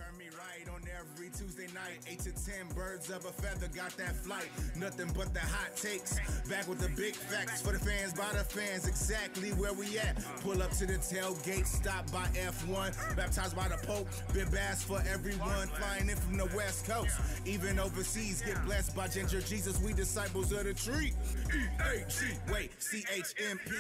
Turn me right on every Tuesday night. 8 to 10 birds of a feather got that flight. Nothing but the hot takes. Back with the big facts for the fans, by the fans. Exactly where we at. Pull up to the tailgate, stop by F1. Baptized by the Pope, been bass for everyone. Flying in from the West Coast, even overseas. Get blessed by Ginger Jesus. We disciples of the tree. E-A-G, wait, C-H-M-P.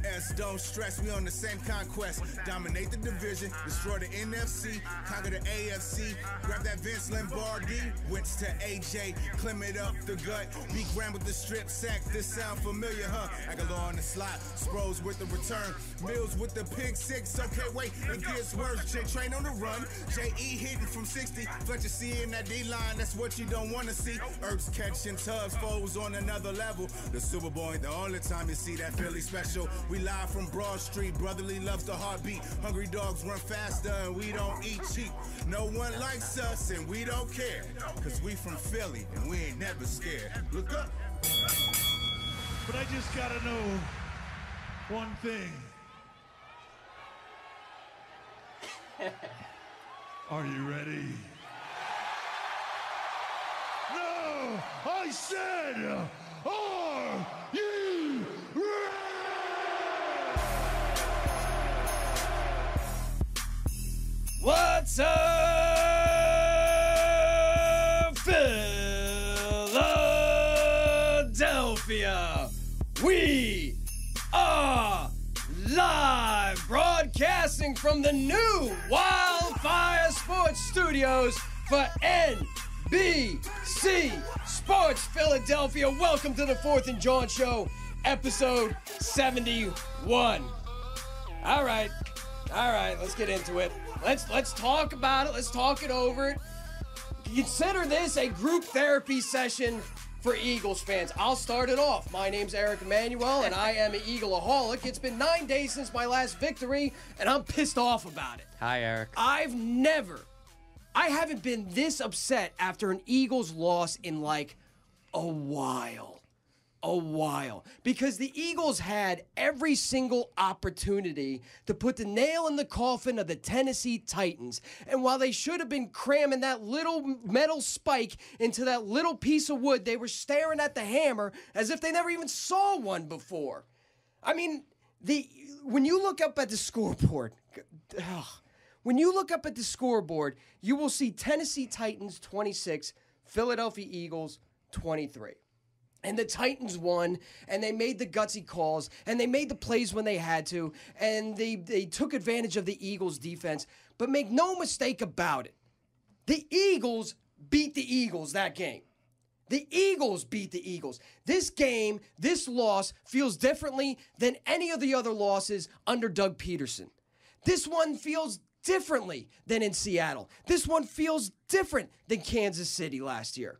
S, don't stress, we on the same conquest. Dominate the division, destroy the NFC, conquer the AFC. Grab that Vince Lombardi, Wentz to AJ, climb it up the gut. Be grand with the strip sack, this sound familiar, huh? Aguilar on the slot, Sproles with the return, Mills with the pick six. Okay, wait, it gets worse. J-Train on the run, J.E. hitting from 60. Fletcher C in that D-line, that's what you don't want to see. Ertz catching tubs, foes on another level. The Super Bowl ain't the only time you see that Philly special. We live from Broad Street, brotherly loves the heartbeat. Hungry dogs run faster and we don't eat cheap. No one likes us and we don't care, cause we from Philly and we ain't never scared. Look up. But I just gotta know one thing. Are you ready? No! I said, are you ready? What's up, Philadelphia? We are live, broadcasting from the new Wildfire Sports Studios for NBC Sports Philadelphia. Welcome to the 4th and JAWN Show, episode 71. All right, let's get into it. Let's talk about it. Let's talk it over. Consider this a group therapy session for Eagles fans. I'll start it off. My name's Eric Emanuel, and I am an Eagleaholic. It's been 9 days since my last victory, and I'm pissed off about it. Hi, Eric. I haven't been this upset after an Eagles loss in like a while. Because the Eagles had every single opportunity to put the nail in the coffin of the Tennessee Titans. And while they should have been cramming that little metal spike into that little piece of wood, they were staring at the hammer as if they never even saw one before. I mean, when you look up at the scoreboard, you will see Tennessee Titans 26, Philadelphia Eagles 23. And the Titans won, and they made the gutsy calls, and they made the plays when they had to, and they took advantage of the Eagles' defense. But make no mistake about it, the Eagles beat the Eagles that game. The Eagles beat the Eagles. This game, this loss, feels differently than any of the other losses under Doug Peterson. This one feels differently than in Seattle. This one feels different than Kansas City last year.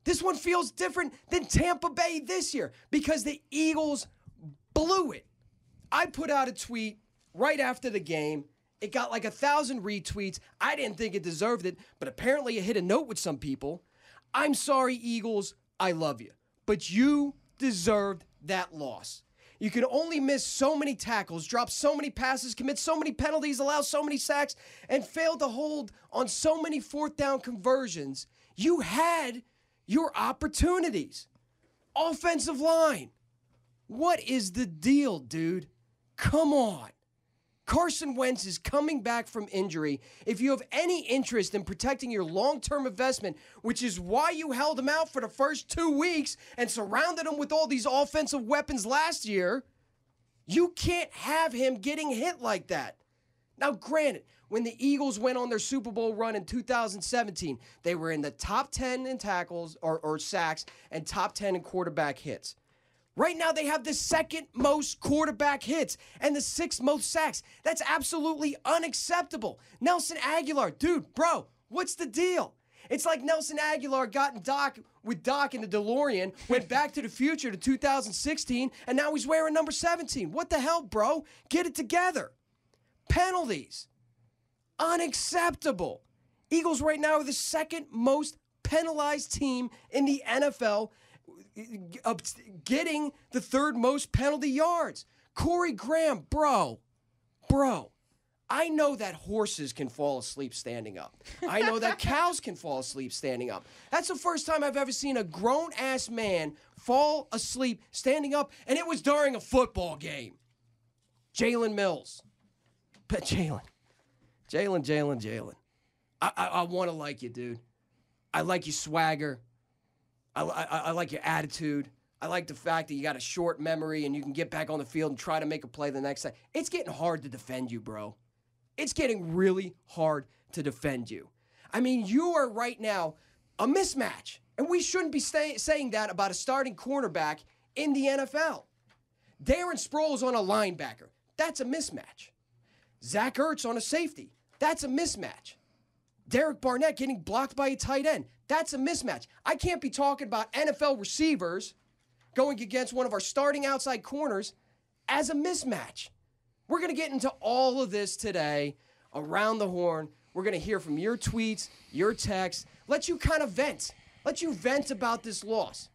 This one feels different than Tampa Bay this year because the Eagles blew it. I put out a tweet right after the game. It got like 1,000 retweets. I didn't think it deserved it, but apparently it hit a note with some people. I'm sorry, Eagles. I love you. But you deserved that loss. You can only miss so many tackles, drop so many passes, commit so many penalties, allow so many sacks, and fail to hold on so many fourth down conversions. You had your opportunities. Offensive line. What is the deal, dude? Come on. Carson Wentz is coming back from injury. If you have any interest in protecting your long-term investment, which is why you held him out for the first 2 weeks and surrounded him with all these offensive weapons last year, you can't have him getting hit like that. Now, granted, when the Eagles went on their Super Bowl run in 2017, they were in the top 10 in tackles or sacks and top 10 in quarterback hits. Right now, they have the second most quarterback hits and the 6th most sacks. That's absolutely unacceptable. Nelson Aguilar, dude, bro, what's the deal? It's like Nelson Aguilar got in Doc in the DeLorean, went back to the future to 2016, and now he's wearing number 17. What the hell, bro? Get it together. Penalties. Unacceptable. Eagles right now are the second most penalized team in the NFL, getting the 3rd most penalty yards. Corey Graham, bro, I know that horses can fall asleep standing up. I know that cows can fall asleep standing up. That's the first time I've ever seen a grown-ass man fall asleep standing up, and it was during a football game. Jalen Mills. But Jalen. I want to like you, dude. I like your swagger. I like your attitude. I like the fact that you got a short memory and you can get back on the field and try to make a play the next time. It's getting hard to defend you, bro. It's getting really hard to defend you. I mean, you are right now a mismatch. And we shouldn't be saying that about a starting cornerback in the NFL. Darren Sproles on a linebacker. That's a mismatch. Zach Ertz on a safety. That's a mismatch. Derek Barnett getting blocked by a tight end. That's a mismatch. I can't be talking about NFL receivers going against one of our starting outside corners as a mismatch. We're going to get into all of this today around the horn. We're going to hear from your tweets, your texts, let you kind of vent. Let you vent about this loss.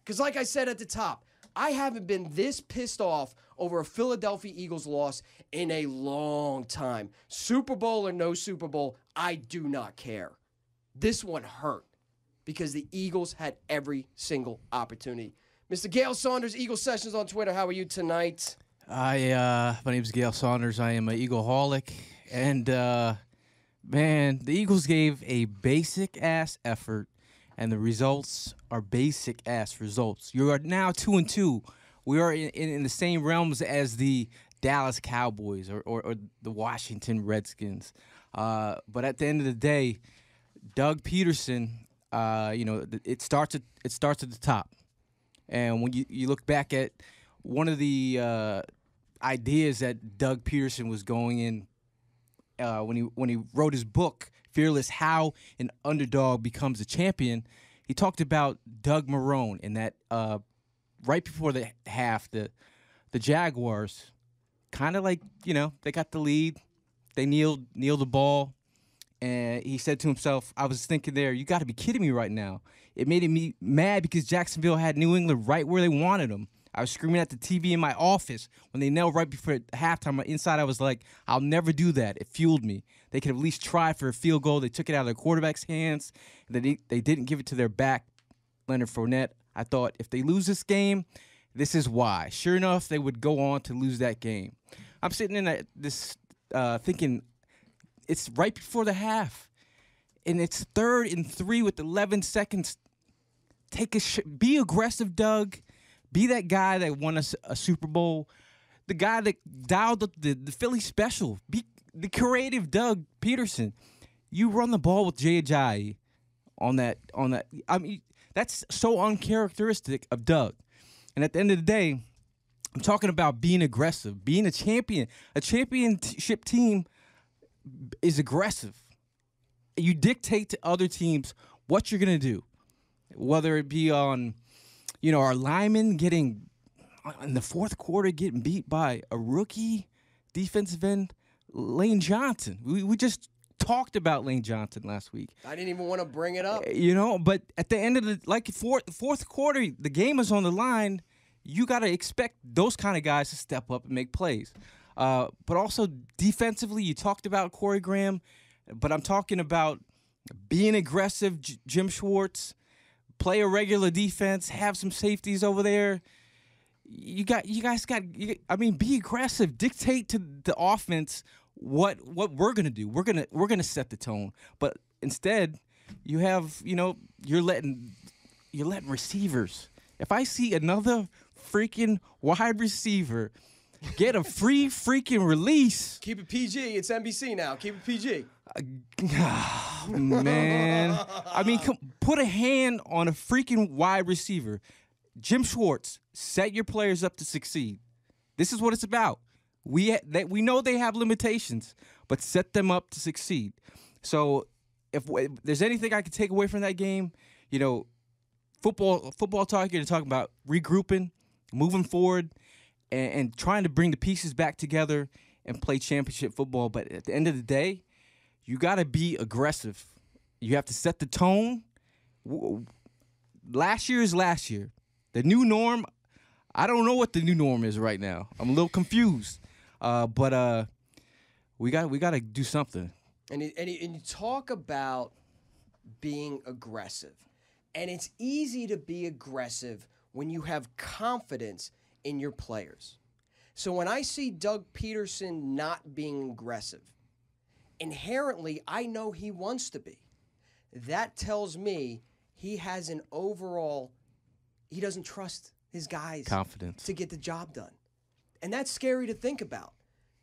Because like I said at the top, I haven't been this pissed off over a Philadelphia Eagles loss in a long time. Super Bowl or no Super Bowl, I do not care. This one hurt because the Eagles had every single opportunity. Mr. Gale Saunders, Eagle Sessions on Twitter. How are you tonight? My name is Gale Saunders. I am an Eagleholic. And, man, the Eagles gave a basic-ass effort, and the results are basic-ass results. You are now 2-2. We are in the same realms as the Dallas Cowboys or the Washington Redskins. But at the end of the day, Doug Peterson, it starts at the top. And when you look back at one of the ideas that Doug Peterson was going in when he wrote his book, Fearless: How an Underdog Becomes a Champion, he talked about Doug Marrone and that right before the half, the Jaguars kind of like, they got the lead. They kneeled the ball. And he said to himself, I was thinking there, you got to be kidding me right now. It made me mad because Jacksonville had New England right where they wanted them. I was screaming at the TV in my office when they knelt right before halftime. Inside, I was like, I'll never do that. It fueled me. They could at least try for a field goal. They took it out of their quarterback's hands. They didn't give it to their back, Leonard Fournette. I thought, if they lose this game, this is why. Sure enough, they would go on to lose that game. I'm sitting in this thinking, it's right before the half, and it's 3rd and 3 with 11 seconds. Be aggressive, Doug. Be that guy that won a Super Bowl, the guy that dialed up the Philly special. Be the creative Doug Peterson. You run the ball with Jay Ajayi on that. I mean, that's so uncharacteristic of Doug. And at the end of the day, I'm talking about being aggressive, being a champion. A championship team is aggressive. You dictate to other teams what you're going to do, whether it be on, our linemen getting in the fourth quarter getting beat by a rookie defensive end, Lane Johnson. We just talked about Lane Johnson last week. I didn't even want to bring it up. But at the end of the fourth quarter, the game is on the line. You got to expect those kind of guys to step up and make plays. But also defensively, you talked about Corey Graham, but I'm talking about being aggressive, Jim Schwartz, play a regular defense, have some safeties over there. Be aggressive, dictate to the offense what we're gonna do. We're gonna set the tone. But instead, you have you're letting receivers. If I see another freaking wide receiver get a free freaking release. Keep it PG. It's NBC now. Keep it PG. Man. I mean, put a hand on a freaking wide receiver. Jim Schwartz, set your players up to succeed. This is what it's about. We know they have limitations, but set them up to succeed. So if there's anything I could take away from that game, football talk, you're talking about regrouping, moving forward, and trying to bring the pieces back together and play championship football. But at the end of the day, you got to be aggressive. You have to set the tone. Last year is last year. The new norm, I don't know what the new norm is right now. I'm a little confused. But We got to do something. And you talk about being aggressive. And it's easy to be aggressive when you have confidence in your players. So when I see Doug Peterson not being aggressive, inherently, I know he wants to be. That tells me he has an overall, he doesn't trust his guys Confidence to get the job done. And that's scary to think about,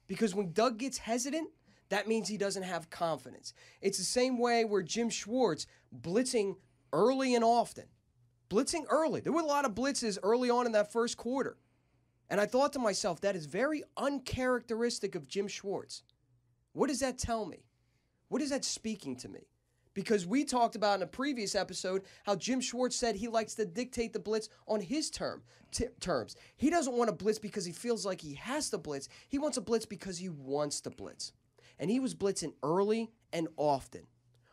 because when Doug gets hesitant, that means he doesn't have confidence. It's the same way where Jim Schwartz blitzing early and often. Blitzing early. There were a lot of blitzes early on in that first quarter. And I thought to myself, that is very uncharacteristic of Jim Schwartz. What does that tell me? What is that speaking to me? Because we talked about in a previous episode how Jim Schwartz said he likes to dictate the blitz on his terms. He doesn't want to blitz because he feels like he has to blitz. He wants to blitz because he wants to blitz. And he was blitzing early and often.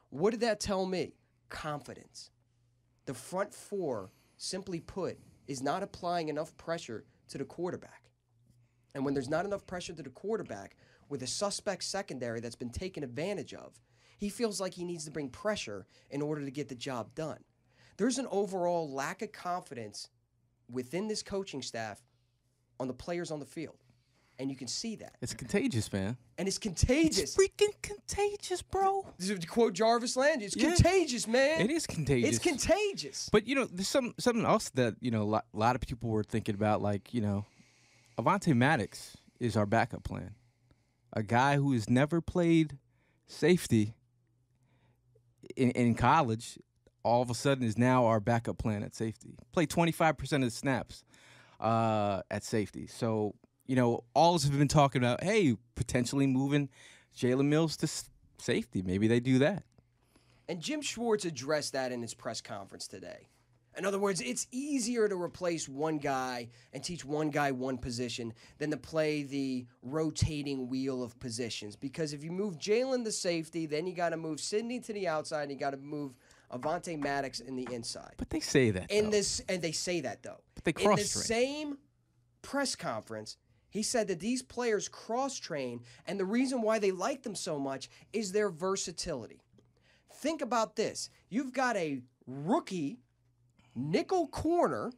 What did that tell me? Confidence. The front four, simply put, is not applying enough pressure to the quarterback. And when there's not enough pressure to the quarterback, with a suspect secondary that's been taken advantage of, he feels like he needs to bring pressure in order to get the job done. There's an overall lack of confidence within this coaching staff on the players on the field. And you can see that. It's contagious, man. And it's contagious. It's freaking contagious, bro. To quote Jarvis Landry, it's contagious, man. It is contagious. It's contagious. But, there's something else that, a lot of people were thinking about, like, Avonte Maddox is our backup plan. A guy who has never played safety in college, all of a sudden is now our backup plan at safety. Played 25% of the snaps at safety. So, all of us have been talking about, hey, potentially moving Jalen Mills to safety. Maybe they do that. And Jim Schwartz addressed that in his press conference today. In other words, it's easier to replace one guy and teach one guy one position than to play the rotating wheel of positions. Because if you move Jalen to safety, then you got to move Sidney to the outside, and you got to move Avonte Maddox in the inside. But they say that, and they say that, though. But they cross-train. In the same press conference, he said that these players cross-train, and the reason why they like them so much is their versatility. Think about this. You've got a rookie nickel corner,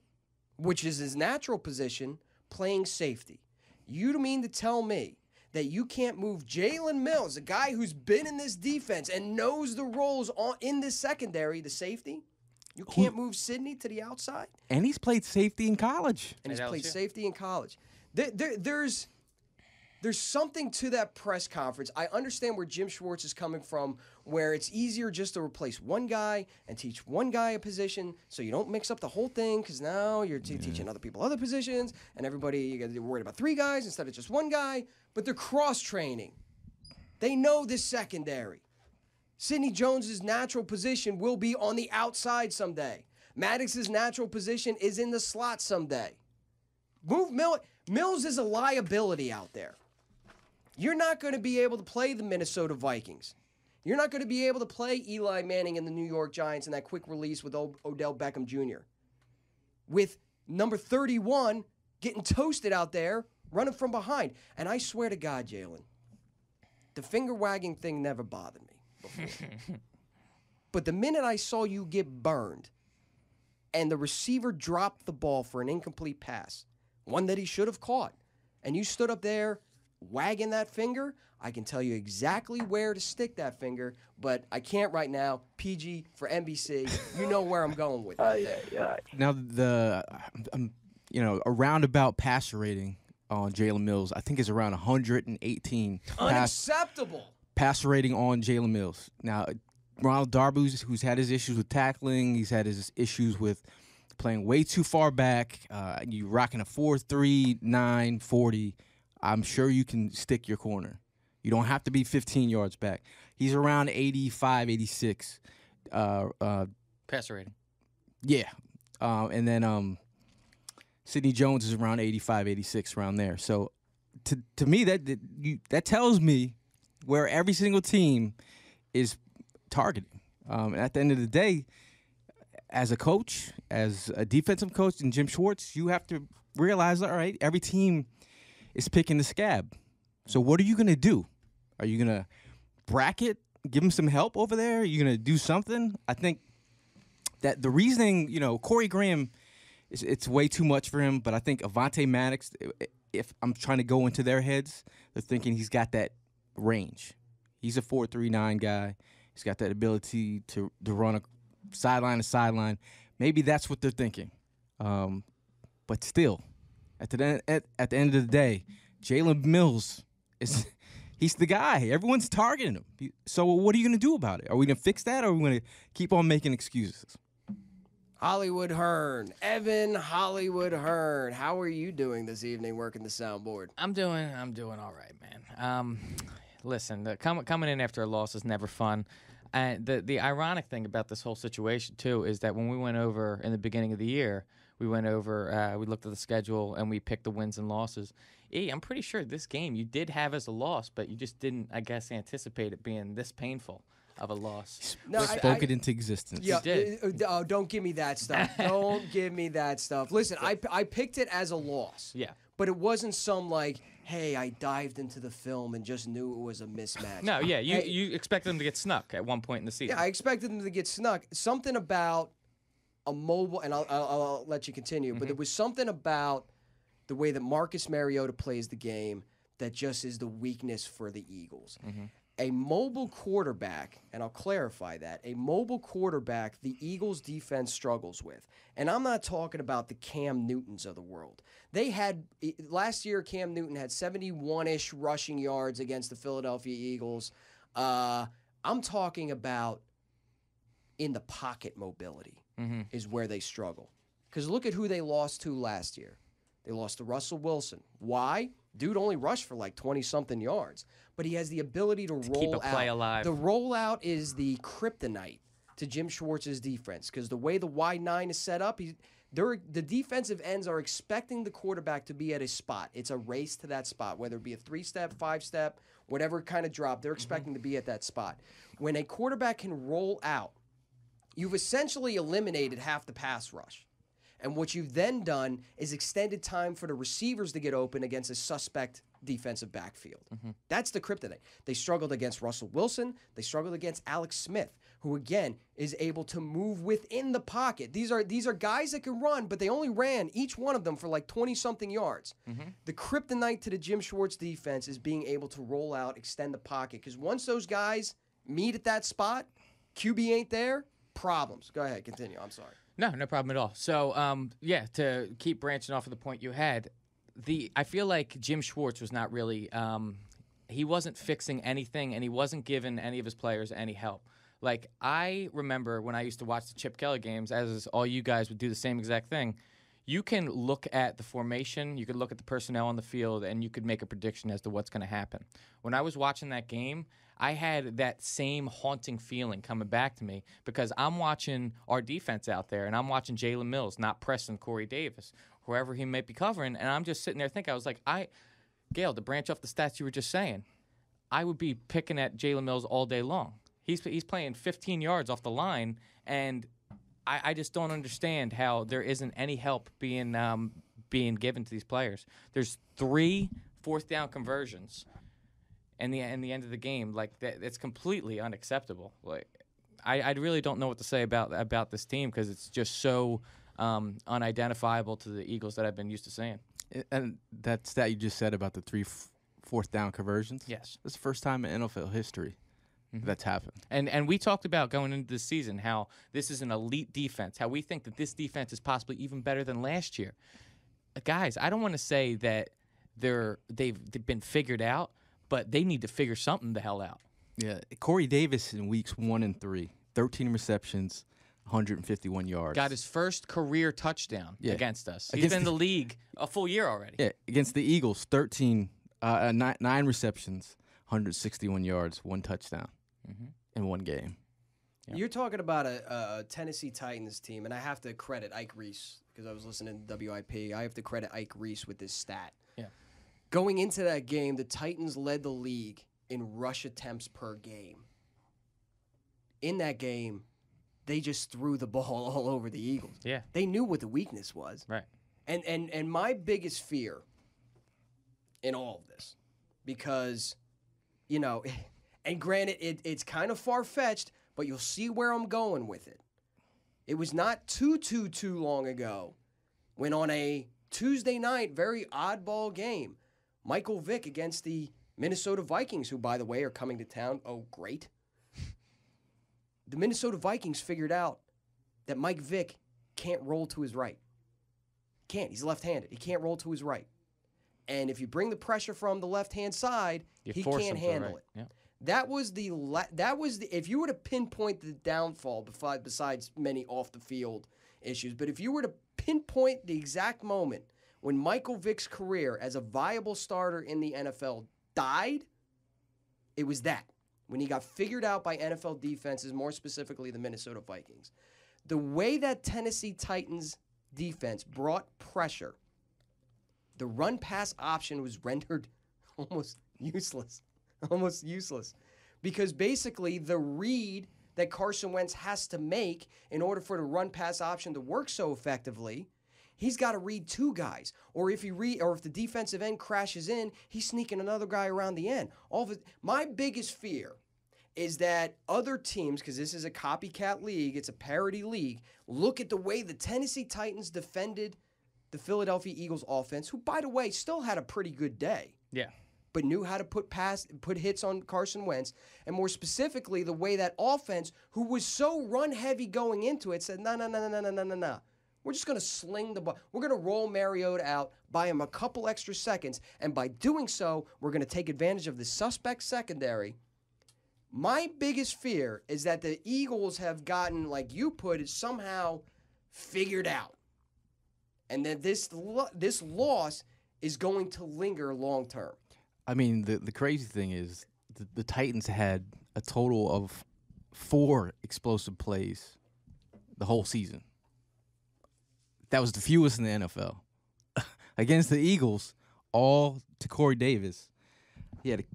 which is his natural position, playing safety. You mean to tell me that you can't move Jalen Mills, a guy who's been in this defense and knows the roles in this secondary, the safety? You can't move Sidney to the outside? And he's played safety in college. And he's played safety in college. There's something to that press conference. I understand where Jim Schwartz is coming from, where it's easier just to replace one guy and teach one guy a position so you don't mix up the whole thing, because now you're teaching other people other positions, and everybody, you got to be worried about three guys instead of just one guy. But they're cross-training. They know this secondary. Sidney Jones's natural position will be on the outside someday. Maddox's natural position is in the slot someday. Move Mills is a liability out there. You're not going to be able to play the Minnesota Vikings. You're not going to be able to play Eli Manning and the New York Giants in that quick release with Odell Beckham Jr. With number 31 getting toasted out there, running from behind. And I swear to God, Jalen, the finger-wagging thing never bothered me before. But the minute I saw you get burned and the receiver dropped the ball for an incomplete pass, one that he should have caught, and you stood up there wagging that finger, I can tell you exactly where to stick that finger, but I can't right now. PG for NBC. You know where I'm going with it. Now, a roundabout passer rating on Jalen Mills, I think, is around 118. Unacceptable. Passer rating on Jalen Mills. Now, Ronald Darby, who's had his issues with tackling, he's had his issues with playing way too far back. You rocking a 4.3, 9.40. I'm sure you can stick your corner. You don't have to be 15 yards back. He's around 85, 86. Passer rating. Yeah. And then Sidney Jones is around 85, 86, around there. So to me, that tells me where every single team is targeting. And at the end of the day, as a coach, as a defensive coach, and Jim Schwartz, you have to realize, all right, every team is picking the scab. So what are you going to do? Are you going to bracket, give him some help over there? Are you going to do something? I think that the reasoning, Corey Graham, it's way too much for him, but I think Avonte Maddox, if I'm trying to go into their heads, they're thinking he's got that range. He's a 4.39 guy. He's got that ability to run a sideline to sideline. Maybe that's what they're thinking. But still, at the end of the day, Jalen Mills he's the guy. Everyone's targeting him. So what are you going to do about it? Are we going to fix that, or are we going to keep on making excuses? Hollywood Hearn. Evan Hollywood Hearn. How are you doing this evening working the soundboard? I'm doing all right, man. Listen, coming in after a loss is never fun. And the ironic thing about this whole situation, too, is that when we went over in the beginning of the year, we looked at the schedule, and we picked the wins and losses. I'm pretty sure this game you did have as a loss, but you just didn't, I guess, anticipate it being this painful of a loss. No, spoke it into existence. Yeah, did. Don't give me that stuff. Don't give me that stuff. Listen, I picked it as a loss. Yeah. But it wasn't some hey, I dived into the film and just knew it was a mismatch. No, yeah, you expected them to get snuck at one point in the season. Yeah, I expected them to get snuck. Something about a mobile, and I'll let you continue, but there was something about the way that Marcus Mariota plays the game that just is the weakness for the Eagles. A mobile quarterback, and I'll clarify that, a mobile quarterback the Eagles defense struggles with. And I'm not talking about the Cam Newtons of the world. Last year, Cam Newton had 71-ish rushing yards against the Philadelphia Eagles. I'm talking about in the pocket mobility is where they struggle. Because look at who they lost to last year. They lost to Russell Wilson. Why? Dude only rushed for 20-something yards. But he has the ability to roll keep a play alive. The rollout is the kryptonite to Jim Schwartz's defense. Because the way the Y9 is set up, the defensive ends are expecting the quarterback to be at a spot. It's a race to that spot, whether it be a 3-step, 5-step, whatever kind of drop. They're expecting to be at that spot. When a quarterback can roll out, you've essentially eliminated half the pass rush. And what you've then done is extended time for the receivers to get open against a suspect defensive backfield. That's the kryptonite. They struggled against Russell Wilson. They struggled against Alex Smith, who, again, is able to move within the pocket. These are guys that can run, but they only ran, each one of them, for 20-something yards. The kryptonite to the Jim Schwartz defense is being able to roll out, extend the pocket. Because once those guys meet at that spot, QB ain't there, problems. Go ahead, continue. I'm sorry. No problem at all. So, to keep branching off of the point you had, I feel like Jim Schwartz was not really he wasn't fixing anything, and he wasn't giving any of his players any help. I remember when I used to watch the Chip Kelly games, as all you guys would do the same exact thing. You can look at the formation, you could look at the personnel on the field, and you could make a prediction as to what's going to happen. When I was watching that game, I had that same haunting feeling coming back to me because I'm watching our defense out there, and I'm watching Jalen Mills not pressing Corey Davis, whoever he may be covering, and I'm just sitting there thinking, I was like, Gail, to branch off the stats you were just saying, I would be picking at Jalen Mills all day long. He's playing 15 yards off the line, and I just don't understand how there isn't any help being given to these players. There's 3 fourth-down conversions in the end of the game. It's completely unacceptable. I really don't know what to say about this team because it's just so unidentifiable to the Eagles that I've been used to seeing. And that stat you just said about the 3 fourth-down conversions? Yes. That's the first time in NFL history that's happened. And we talked about going into this season how this is an elite defense, how we think that this defense is possibly even better than last year. Guys, I don't want to say that they've been figured out, but they need to figure something the hell out. Yeah, Corey Davis in weeks 1 and 3, 13 receptions, 151 yards. Got his first career touchdown against us. He's Against been in the league a full year already. Yeah, against the Eagles, 9 receptions, 161 yards, 1 touchdown in 1 game. Yep. You're talking about a Tennessee Titans team, and I have to credit Ike Reese because I was listening to WIP. I have to credit Ike Reese with this stat. Yeah. Going into that game, the Titans led the league in rush attempts per game. In that game, they just threw the ball all over the Eagles. Yeah. They knew what the weakness was. Right. And my biggest fear in all of this, because you know, and granted, it's kind of far-fetched, but you'll see where I'm going with it. It was not too long ago when on a Tuesday night, very oddball game, Michael Vick against the Minnesota Vikings, who, by the way, are coming to town. Oh, great. The Minnesota Vikings figured out that Mike Vick can't roll to his right. Can't. He's left-handed. He can't roll to his right. And if you bring the pressure from the left-hand side, he can't handle it. Yeah. That was the if you were to pinpoint the downfall besides many off the field issues, but if you were to pinpoint the exact moment when Michael Vick's career as a viable starter in the NFL died, it was that. When he got figured out by NFL defenses, more specifically the Minnesota Vikings. The way that Tennessee Titans defense brought pressure, the run-pass option was rendered almost useless. Almost useless. Because basically the read that Carson Wentz has to make in order for the run-pass option to work so effectively, he's got to read two guys. Or if the defensive end crashes in, he's sneaking another guy around the end. My biggest fear is that other teams, because this is a copycat league, it's a parody league, look at the way the Tennessee Titans defended the Philadelphia Eagles offense, who, by the way, still had a pretty good day. Yeah. But knew how to put hits on Carson Wentz, and more specifically, the way that offense, who was so run-heavy going into it, said, no. We're just going to sling the ball. We're going to roll Mariota out, buy him a couple extra seconds, and by doing so, we're going to take advantage of the suspect secondary. My biggest fear is that the Eagles have gotten, like you put it, somehow figured out, and that this loss is going to linger long-term. I mean, the crazy thing is the Titans had a total of 4 explosive plays the whole season. That was the fewest in the NFL. Against the Eagles, all to Corey Davis. He had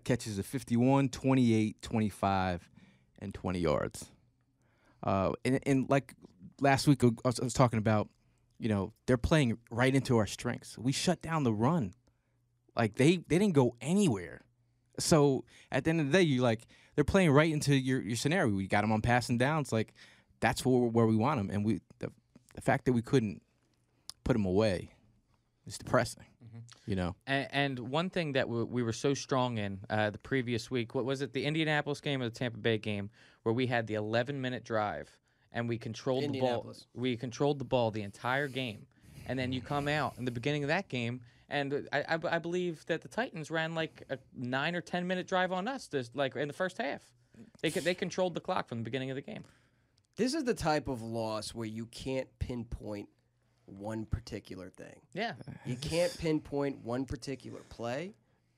catches of 51, 28, 25, and 20 yards. And like last week, I was talking about, they're playing right into our strengths. We shut down the run. Like, they didn't go anywhere. So, at the end of the day, they're playing right into your scenario. We got them on passing downs. Like, that's where we want them. And the fact that we couldn't put them away is depressing, And one thing that we were so strong in the previous week, what was it, the Indianapolis game or the Tampa Bay game, where we had the 11-minute drive, and we controlled the ball. We controlled the ball the entire game. And then you come out in the beginning of that game, and I believe that the Titans ran like a 9 or 10-minute drive on us, in the first half. They controlled the clock from the beginning of the game. This is the type of loss where you can't pinpoint one particular thing. Yeah. You can't pinpoint one particular play.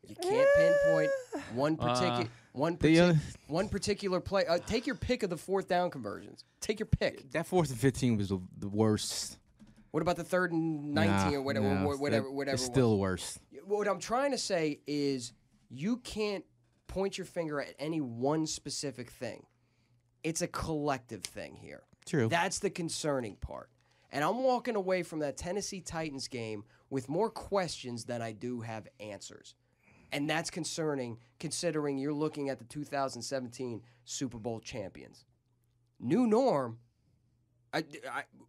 You can't pinpoint one particular play. Take your pick of the 4th down conversions. Take your pick. That 4th and 15 was the worst. What about the 3rd and 19 or whatever? It's still worse. What I'm trying to say is you can't point your finger at any one specific thing. It's a collective thing here. True. That's the concerning part. And I'm walking away from that Tennessee Titans game with more questions than I do have answers. And that's concerning, considering you're looking at the 2017 Super Bowl champions. New norm.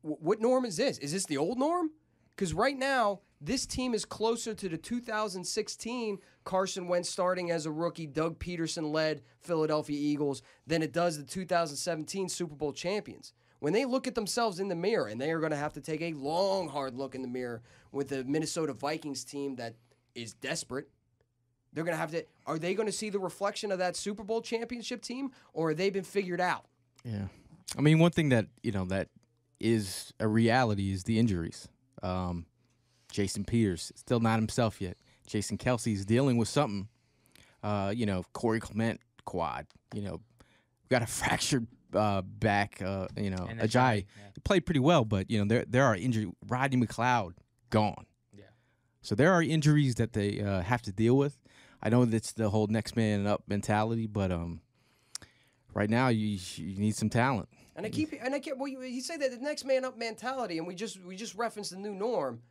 What norm is this? Is this the old norm? Because right now, this team is closer to the 2016 Carson Wentz starting as a rookie, Doug Peterson-led Philadelphia Eagles than it does the 2017 Super Bowl champions. When they look at themselves in the mirror, and they are going to have to take a long, hard look in the mirror with the Minnesota Vikings team that is desperate, they're going to have to. Are they going to see the reflection of that Super Bowl championship team, or have they been figured out? Yeah. I mean, one thing that, that is a reality is the injuries. Jason Peters, still not himself yet. Jason Kelsey's dealing with something. Corey Clement, quad. We got a fractured back, Ajayi. He played pretty well, but, there are injuries. Rodney McLeod, gone. Yeah. So there are injuries that they have to deal with. I know that's the whole next man up mentality, but right now you need some talent. And I keep. Well, you say that the next man up mentality, and we just referenced the new norm.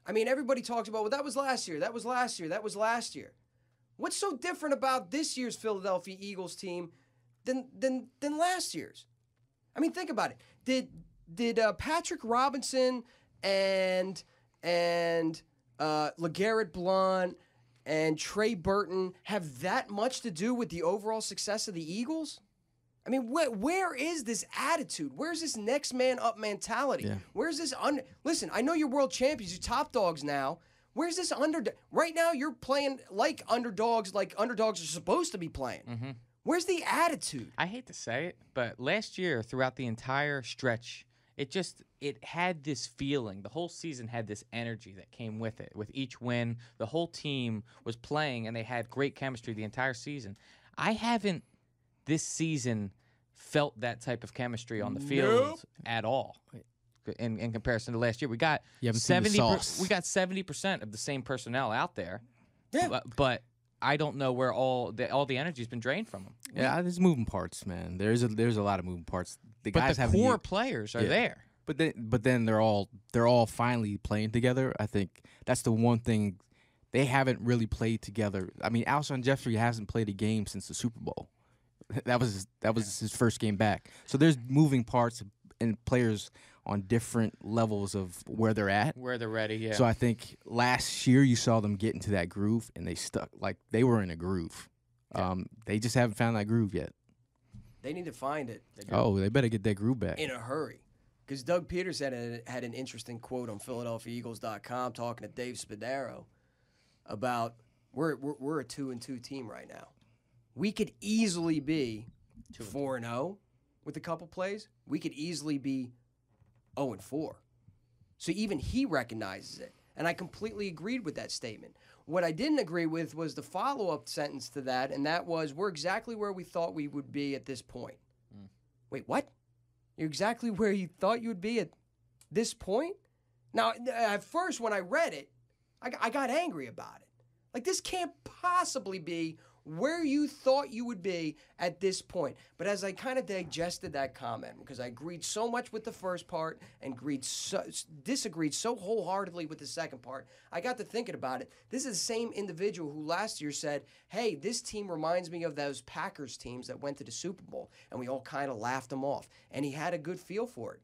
I mean, everybody talks about, well, that was last year. That was last year. What's so different about this year's Philadelphia Eagles team than last year's? I mean, think about it. Did Patrick Robinson and LeGarrette Blount and Trey Burton have that much to do with the overall success of the Eagles? I mean, where is this attitude? Where's this next man up mentality? Yeah. Where's this Listen, I know you're world champions, you're top dogs now. Where's this underdog? Right now, you're playing like underdogs are supposed to be playing. Mm-hmm. Where's the attitude? I hate to say it, but last year, throughout the entire stretch, it had this feeling. The whole season had this energy that came with it. With each win, the whole team was playing, and they had great chemistry the entire season. I haven't this season felt that type of chemistry on the field at all. In comparison to last year, we got 70%. We got 70% of the same personnel out there. Yeah. But I don't know where all the energy's been drained from them. Yeah, there's moving parts, man. There's a lot of moving parts. But the core players are there. But then they're all finally playing together. I think that's the one thing they haven't really played together. I mean, Alshon Jeffrey hasn't played a game since the Super Bowl. That was his first game back. So there's moving parts and players on different levels of where they're at. Where they're ready, yeah. So I think last year you saw them get into that groove, and they stuck. Like, they were in a groove. Yeah. They just haven't found that groove yet. They need to find it. They better get that groove back. In a hurry. Because Doug Peters had an interesting quote on PhiladelphiaEagles.com talking to Dave Spadaro about we're a 2-2 team right now. We could easily be 4-0 with a couple plays. We could easily be 0-4. So even he recognizes it. And I completely agreed with that statement. What I didn't agree with was the follow-up sentence to that, and that was, we're exactly where we thought we would be at this point. Wait, what? You're exactly where you thought you would be at this point? Now, at first, when I read it, I got angry about it. Like, this can't possibly be where you thought you would be at this point. But as I kind of digested that comment, because I agreed so much with the first part and disagreed so wholeheartedly with the second part, I got to thinking about it. This is the same individual who last year said, hey, this team reminds me of those Packers teams that went to the Super Bowl, and we all kind of laughed them off. And he had a good feel for it.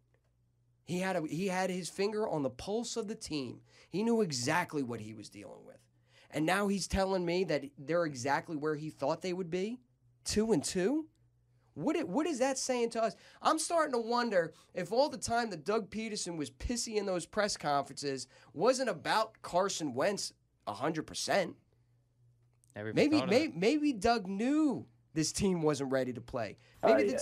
He had his finger on the pulse of the team. He knew exactly what he was dealing with. And now he's telling me that they're exactly where he thought they would be, 2-2. What is that saying to us? I'm starting to wonder if all the time that Doug Peterson was pissy in those press conferences wasn't about Carson Wentz 100%. Maybe Doug knew this team wasn't ready to play. Maybe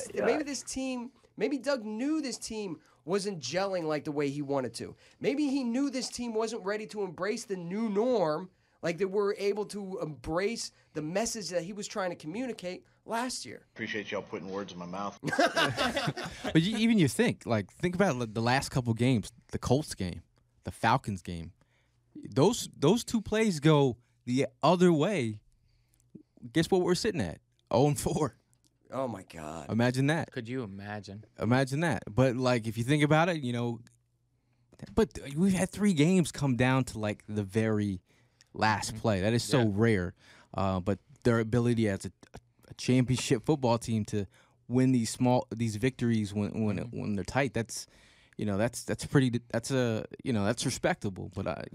Doug knew this team wasn't gelling like the way he wanted to. Maybe he knew this team wasn't ready to embrace the new norm. Like they were able to embrace the message that he was trying to communicate last year. Appreciate y'all putting words in my mouth. But you think about the last couple games, the Colts game, the Falcons game. Those two plays go the other way. Guess what we're sitting at? 0-4. Oh, my God. Imagine that. Could you imagine? Imagine that. But, like, if you think about it, but we've had 3 games come down to, like, the very last play. That is so rare. But their ability as a championship football team to win these victories when they're tight, that's respectable. But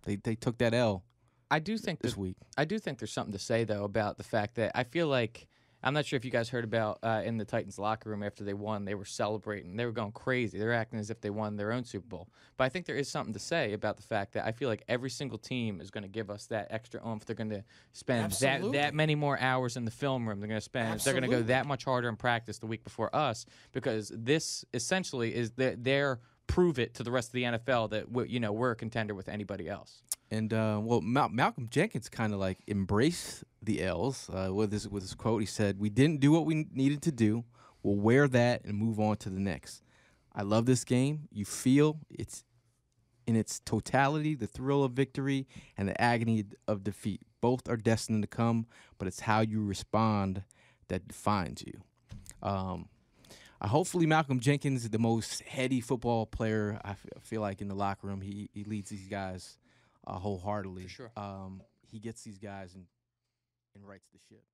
they took that L. I do think this week. I do think there's something to say though about the fact that I feel like I'm not sure if you guys heard about in the Titans locker room after they won, they were celebrating. They were going crazy. They were acting as if they won their own Super Bowl. But I think there is something to say about the fact that I feel like every single team is going to give us that extra oomph. They're going to spend that many more hours in the film room. They're going to spend. They're going to go that much harder in practice the week before us because this essentially is their prove it to the rest of the NFL that we're a contender with anybody else. And Malcolm Jenkins kind of like embraced the L's with his quote. He said, "We didn't do what we needed to do. We'll wear that and move on to the next." I love this game. You feel it's in its totality, the thrill of victory and the agony of defeat. Both are destined to come, but it's how you respond that defines you. Hopefully Malcolm Jenkins is the most heady football player I feel like in the locker room. He leads these guys wholeheartedly. For sure. He gets these guys and and rights the ship.